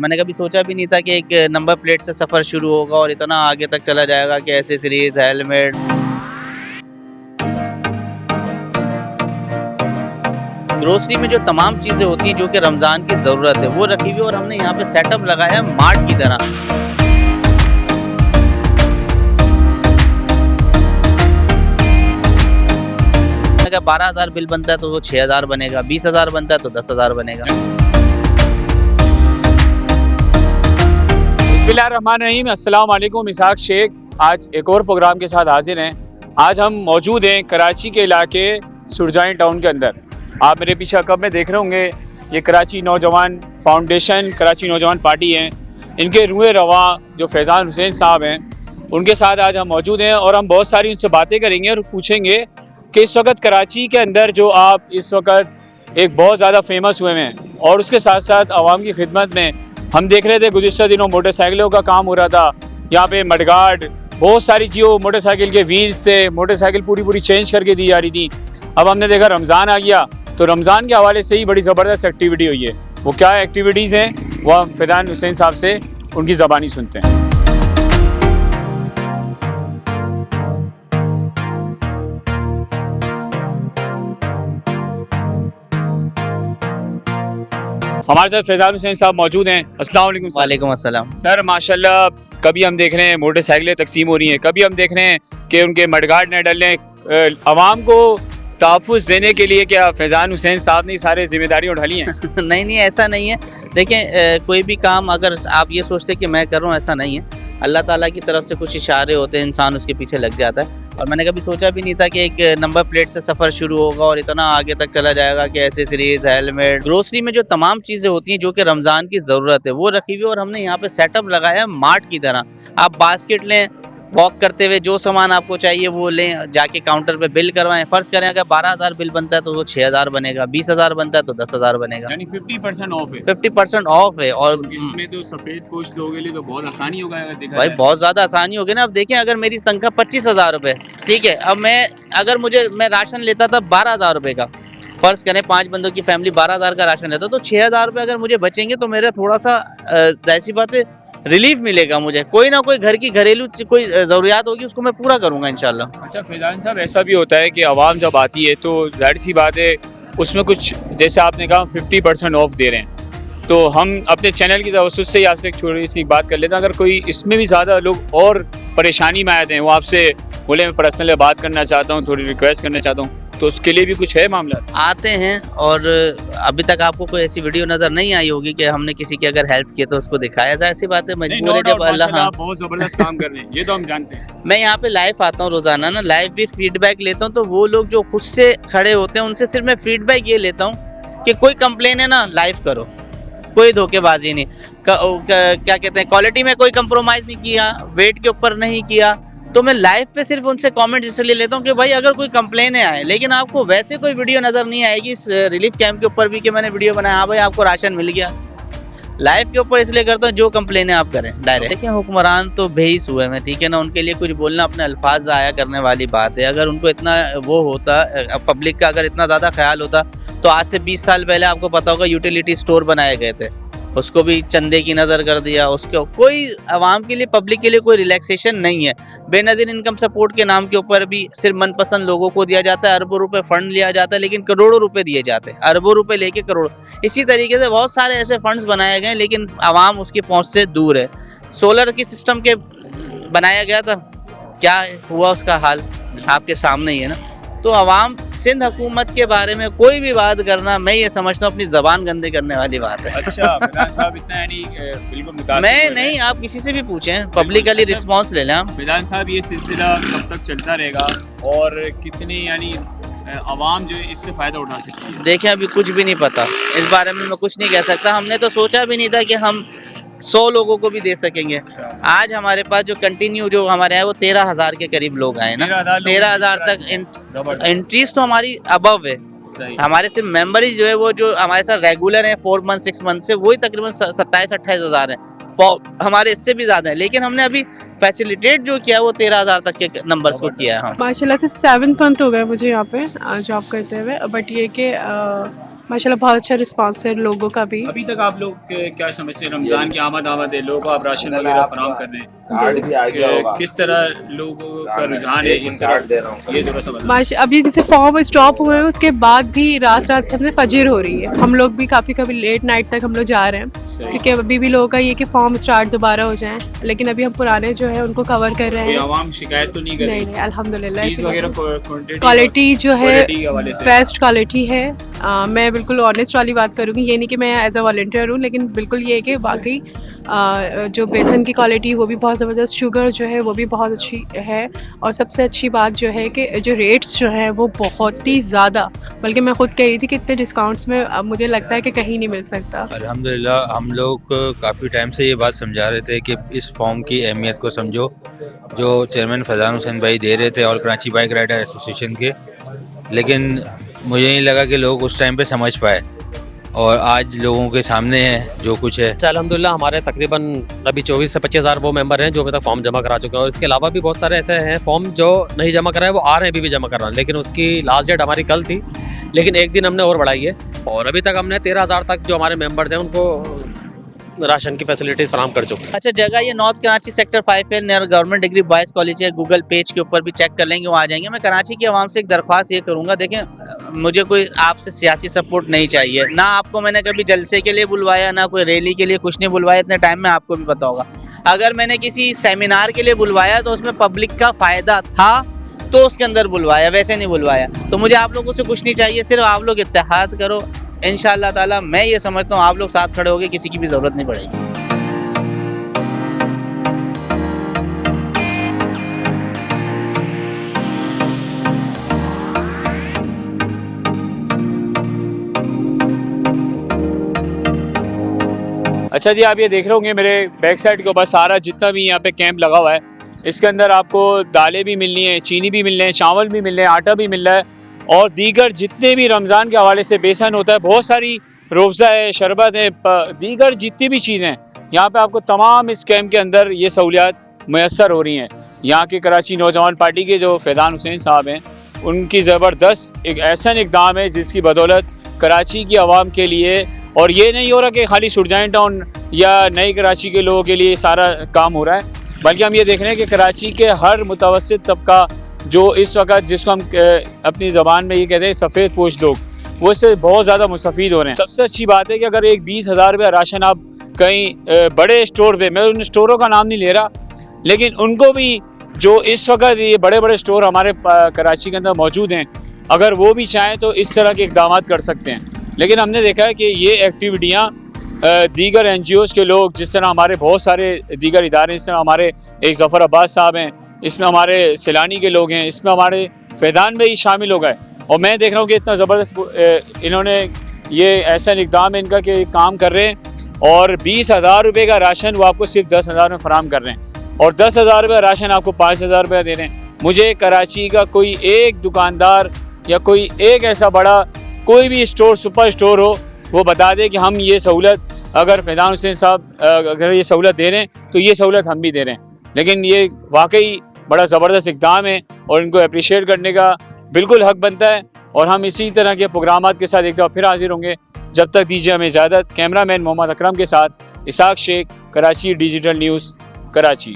मैंने कभी सोचा भी नहीं था कि एक नंबर प्लेट से सफ़र शुरू होगा और इतना आगे तक चला जाएगा कि एसेसरीज, हेलमेट। ग्रोसरी में जो तमाम चीज़ें होती हैं जो कि रमज़ान की ज़रूरत है वो रखी हुई है और हमने यहाँ पे सेटअप लगाया है मार्ट की तरह। अगर 12,000 बिल बनता है तो वो 6,000 बनेगा, 20,000 बनता है तो 10,000 बनेगा। बिस्मिल्लाहिर्रहमानिर्रहीम, अस्सलाम वालेकुम। इसाक शेख आज एक और प्रोग्राम के साथ हाजिर हैं। आज हम मौजूद हैं कराची के इलाके सुरजानी टाउन के अंदर। आप मेरे पीछे कब में देख रहे होंगे, ये कराची नौजवान फाउंडेशन, कराची नौजवान पार्टी हैं। इनके रूए रवा जो फैज़ान हुसैन साहब हैं, उनके साथ आज हम मौजूद हैं और हम बहुत सारी उनसे बातें करेंगे और पूछेंगे कि इस वक्त कराची के अंदर जो आप इस वक्त एक बहुत ज़्यादा फेमस हुए हैं और उसके साथ साथ आवाम की खिदमत में हम देख रहे थे गुज़िश्ता दिनों मोटरसाइकिलों का काम हो रहा था। यहाँ पे मडगार्ड बहुत सारी चीज़ों, मोटरसाइकिल के व्हील्स से मोटरसाइकिल पूरी चेंज करके दी जा रही थी। अब हमने देखा रमज़ान आ गया तो रमज़ान के हवाले से ही बड़ी ज़बरदस्त एक्टिविटी हुई है। वो क्या एक्टिविटीज़ हैं वो हम फैज़ान हुसैन साहब से उनकी ज़बानी सुनते हैं। हमारे साथ फैज़ान हुसैन साहब मौजूद हैं। अस्सलाम वालेकुम सर। वालेकुम अस्सलाम। सर माशाल्लाह, कभी हम देख रहे हैं मोटरसाइकिलें तकसीम हो रही हैं, कभी हम देख रहे हैं कि उनके मडगार्ड न डलने, आवाम को तहफ़्फ़ुज़ देने के लिए क्या फैज़ान हुसैन साहब ने सारे जिम्मेदारी उठा ली हैं? नहीं, ऐसा नहीं है। देखें, कोई भी काम अगर आप ये सोचते कि मैं कर रहा हूँ, ऐसा नहीं है। अल्लाह ताला की तरफ से कुछ इशारे होते हैं, इंसान उसके पीछे लग जाता है। और मैंने कभी सोचा भी नहीं था कि एक नंबर प्लेट से सफ़र शुरू होगा और इतना आगे तक चला जाएगा कि एसेसरीज, हेलमेट। ग्रोसरी में जो तमाम चीज़ें होती हैं जो कि रमज़ान की ज़रूरत है वो रखी हुई है और हमने यहाँ पे सेटअप लगाया है मार्ट की तरह। आप बास्केट लें, वॉक करते हुए जो सामान आपको चाहिए वो लें, जाके काउंटर पे बिल करवाएं। फ़र्ज़ करें अगर 12,000 बिल बनता है तो वो 6,000 बनेगा, 20,000 बनता है तो 10,000 बनेगा। यानी 50% ऑफ है। 50% ऑफ है। और इसमें तो सफ़ेद पोस्ट लोगों के लिए तो बहुत आसानी होगा अगर देखा भाई जाए। बहुत ज़्यादा आसानी होगी ना। अब देखें, अगर मेरी तनख्वाह 25,000 रुपये, ठीक है, अब मैं राशन लेता था 12,000 रुपये का। फ़र्ज़ करें 5 बंदों की फैमिली 12,000 का राशन लेता तो 6,000 रुपये अगर मुझे बचेंगे तो मेरा थोड़ा सा ज़ाहिर सी बात है रिलीफ मिलेगा मुझे। कोई ना कोई घर की घरेलू कोई ज़रूरियात होगी उसको मैं पूरा करूँगा इंशाल्लाह। अच्छा फैज़ान साहब, ऐसा भी होता है कि आवाम जब आती है तो जाहिर सी बात है उसमें कुछ, जैसे आपने कहा 50% ऑफ दे रहे हैं, तो हम अपने चैनल की तवज्जुह से ही आपसे एक छोटी सी बात कर लेते हैं। अगर कोई इसमें भी ज़्यादा लोग और परेशानी में आए थे, वो आपसे बोले मैं पर्सनली बात करना चाहता हूँ, थोड़ी रिक्वेस्ट करना चाहता हूँ, तो उसके लिए भी कुछ है मामला? आते हैं और अभी तक आपको कोई ऐसी वीडियो नज़र नहीं आई होगी कि हमने किसी की अगर हेल्प की तो उसको दिखाया जाए। ऐसी बात है, मजबूर है जब अल्लाह। आप बहुत ज़बरदस्त काम कर रहे हैं, ये तो हम जानते हैं। मैं यहाँ पे लाइव आता हूँ रोज़ाना ना, लाइव भी फीडबैक लेता हूँ। तो वो लोग जो खुद से खड़े होते हैं उनसे सिर्फ मैं फीडबैक ये लेता हूँ कि कोई कंप्लेन है ना, लाइव करो, कोई धोखेबाजी नहीं। क्या कहते हैं, क्वालिटी में कोई कंप्रोमाइज़ नहीं किया, वेट के ऊपर नहीं किया। तो मैं लाइव पे सिर्फ उनसे कमेंट इसलिए लेता हूँ कि भाई अगर कोई कंप्लेन आए, लेकिन आपको वैसे कोई वीडियो नज़र नहीं आएगी इस रिलीफ कैंप के ऊपर भी कि मैंने वीडियो बनाया, हाँ भाई आपको राशन मिल गया। लाइव के ऊपर इसलिए करता हूँ जो कंप्लेन आप करें डायरेक्ट। देखिए, हुक्मरान तो बेहिस हुए हैं, ठीक है ना, उनके लिए कुछ बोलना अपने अल्फाज ज़ाया करने वाली बात है। अगर उनको इतना वो होता, पब्लिक का अगर इतना ज़्यादा ख्याल होता तो आज से 20 साल पहले आपको पता होगा यूटिलिटी स्टोर बनाए गए थे, उसको भी चंदे की नज़र कर दिया। उसके कोई आवाम के लिए, पब्लिक के लिए कोई रिलैक्सेशन नहीं है। बेनज़ीर इनकम सपोर्ट के नाम के ऊपर भी सिर्फ मनपसंद लोगों को दिया जाता है, अरबों रुपए फंड लिया जाता है, लेकिन करोड़ों रुपए दिए जाते हैं, अरबों रुपए लेके करोड़। इसी तरीके से बहुत सारे ऐसे फंड्स बनाए गए लेकिन आवाम उसकी पहुँच से दूर है। सोलर की सिस्टम के बनाया गया था, क्या हुआ उसका हाल आपके सामने ही है ना। तो आवाम सिंध हुकूमत के बारे में कोई भी बात करना, मैं ये समझता हूँ अपनी ज़बान गंदे करने वाली बात है। अच्छा फैज़ान साहब, इतना यानी बिल्कुल मुतासिर मैं नहीं, आप किसी से भी पूछें, पब्लिकली रिस्पांस ले लें आप। फैज़ान साहब, ये सिलसिला कब तक चलता रहेगा और कितनी यानी आवाम जो है इससे फ़ायदा उठा सकती है? देखें, अभी कुछ भी नहीं पता इस बारे में, मैं कुछ नहीं कह सकता। हमने तो सोचा भी नहीं था कि हम 100 लोगों को भी दे सकेंगे। आज हमारे पास जो कंटिन्यू जो हमारे यहाँ वो 13,000 के करीब लोग आए ना। 13,000 तक एंट्रीज तो हमारी अबव है। हमारे सिर्फ मेंबर्स जो है वो जो हमारे साथ रेगुलर हैं 4 मंथ 6 मंथ से, वही तकरीबन 27-28 हज़ार है। हमारे इससे भी ज़्यादा है, लेकिन हमने अभी फैसिलिटेट जो किया वो 13,000 तक के नंबर्स को किया है। माशाल्लाह से 7 मंथ हो गए मुझे यहाँ पे जॉब करते हुए। बट ये कि माशाल्लाह बहुत अच्छा रिस्पांस है लोगों का भी। अभी तक आप लोग क्या समझते हैं, रमज़ान की आमद है, लोगों को आप राशन वगैरह फराहम कर रहे हैं, कार्ड भी आ गया होगा। किस तरह लोगों का रुझान है इस कार्ड दे तरह, रहा हूँ। ये थोड़ा सा बताओ। माशा अभी जैसे फॉर्म स्टॉप हुए हैं उसके बाद भी रात रात हमसे फजर हो रही है, हम लोग भी काफ़ी कभी लेट नाइट तक हम लोग जा रहे हैं सही। क्योंकि अभी भी लोगों का ये कि फॉर्म स्टार्ट दोबारा हो जाएं, लेकिन अभी हम पुराने जो है उनको कवर कर रहे कोई हैं। आवाम शिकायत तो नहीं कर नहीं रही? नहीं अल्हम्दुलिल्लाह चीज़ वगैरह क्वांटिटी क्वालिटी जो है क्वालिटी के हवाले से बेस्ट क्वालिटी है। मैं बिल्कुल ऑनेस्ट वाली बात करूँगी, ये नहीं कि मैं एज अ वॉल्टियर हूँ, लेकिन बिल्कुल ये है कि वाकई जो बेसन की क्वालिटी वो भी बहुत ज़बरदस्त, शुगर जो है वो भी बहुत अच्छी है, और सबसे अच्छी बात जो है कि जो रेट्स जो हैं वो बहुत ही ज़्यादा, बल्कि मैं ख़ुद कह रही थी कि इतने डिस्काउंट्स में अब मुझे लगता है कि कहीं नहीं मिल सकता। अल्हम्दुलिल्लाह हम लोग काफ़ी टाइम से ये बात समझा रहे थे कि इस फॉर्म की अहमियत को समझो, जो चेयरमैन फैज़ान हुसैन भाई दे रहे थे और कराची बाइक राइडर एसोसिएशन के, लेकिन मुझे नहीं लगा कि लोग उस टाइम पे समझ पाए, और आज लोगों के सामने है जो कुछ है। अच्छा अल्हम्दुलिल्लाह हमारे तकरीबन अभी 24 से 25 हज़ार वो मेंबर हैं जो अभी तक फॉर्म जमा करा चुके हैं, और इसके अलावा भी बहुत सारे ऐसे हैं फॉर्म जो नहीं जमा कराए, वो आ रहे हैं अभी भी जमा करा, लेकिन उसकी लास्ट डेट हमारी कल थी, लेकिन एक दिन हमने और बढ़ाई है, और अभी तक हमने 13,000 तक जो हमारे मेंबर्स हैं उनको राशन की फैसिलिटीज़ फराहम कर चुके हैं। अच्छा जगह ये नॉर्थ कराची सेक्टर 5 है, near government degree boys college है, गूगल पेज के ऊपर भी चेक कर लेंगे, वो आ जाएंगे। मैं कराची की आवाम से एक दरख्वास्त ये करूँगा, देखें मुझे कोई आपसे सियासी सपोर्ट नहीं चाहिए, ना आपको मैंने कभी जलसे के लिए बुलवाया, ना कोई रैली के लिए, कुछ नहीं बुलवाया इतने टाइम में, आपको भी पता होगा। अगर मैंने किसी सेमिनार के लिए बुलवाया तो उसमें पब्लिक का फ़ायदा था तो उसके अंदर बुलवाया, वैसे नहीं बुलवाया। तो मुझे आप लोगों से कुछ नहीं चाहिए, सिर्फ आप लोग इत्तेहाद करो, इंशाअल्लाह ताला मैं ये समझता हूँ आप लोग साथ खड़े होगे, किसी की भी ज़रूरत नहीं पड़ेगी। अच्छा जी, आप ये देख रहे होंगे मेरे बैक साइड के ऊपर सारा जितना भी यहाँ पे कैंप लगा हुआ है, इसके अंदर आपको दालें भी मिलनी है, चीनी भी मिलने हैं, चावल भी मिल रहे हैं, आटा भी मिल रहा है, और दीगर जितने भी रमज़ान के हवाले से बेसन होता है, बहुत सारी रोज़ा है, शरबत है, दीगर जितनी भी चीज़ें हैं यहाँ पे आपको तमाम इस कैंप के अंदर ये सहूलियात मैसर हो रही हैं। यहाँ के कराची नौजवान पार्टी के जो फैज़ान हुसैन साहब हैं, उनकी ज़बरदस्त एक ऐसा इक़दाम है जिसकी बदौलत कराची की आवाम के लिए, और ये नहीं हो रहा कि खाली सुरजाइन टाउन या नई कराची के लोगों के लिए सारा काम हो रहा है, बल्कि हम ये देख रहे हैं कि कराची के हर मुतवस्सित तबका जो इस वक्त जिसको हम अपनी ज़बान में ये कहते हैं सफ़ेद पोश लोग, वो इससे बहुत ज़्यादा मुस्तफ़ीद हो रहे हैं। सबसे अच्छी बात है कि अगर एक 20,000 रुपया राशन आप कहीं बड़े स्टोर पे, मैं उन स्टोरों का नाम नहीं ले रहा, लेकिन उनको भी जो इस वक्त ये बड़े बड़े स्टोर हमारे कराची के अंदर मौजूद हैं, अगर वो भी चाहें तो इस तरह के इक़दाम कर सकते हैं। लेकिन हमने देखा है कि ये एक्टिविटियाँ दीगर NGOs के लोग, जिस तरह हमारे बहुत सारे दीगर इदारे, जिस तरह हमारे एक ज़फ़र अब्बास साहब हैं, इसमें हमारे सिलानी के लोग हैं, इसमें हमारे फैज़ान में ही शामिल हो गए, और मैं देख रहा हूँ कि इतना ज़बरदस्त इन्होंने ये ऐसा इक़दाम है इनका कि काम कर रहे हैं, और 20,000 रुपये का राशन वो आपको सिर्फ 10,000 में फ़राम कर रहे हैं, और 10,000 रुपये राशन आपको 5,000 रुपया दे रहे हैं। मुझे कराची का कोई एक दुकानदार या कोई एक ऐसा बड़ा कोई भी स्टोर, सुपर स्टोर हो, वो बता दे कि हम ये सहूलत, अगर फैज़ान हुसैन साहब अगर ये सहूलत दे रहे हैं तो ये सहूलत हम भी दे रहे हैं। लेकिन ये वाकई बड़ा ज़बरदस्त इक़दाम है और इनको अप्रिशिएट करने का बिल्कुल हक़ बनता है, और हम इसी तरह के प्रोग्रामात के साथ एक दफ़ा फिर हाजिर होंगे। जब तक दीजिए हमें इजाज़त। कैमरामैन मोहम्मद अकरम के साथ इसाक शेख, कराची डिजिटल न्यूज़, कराची।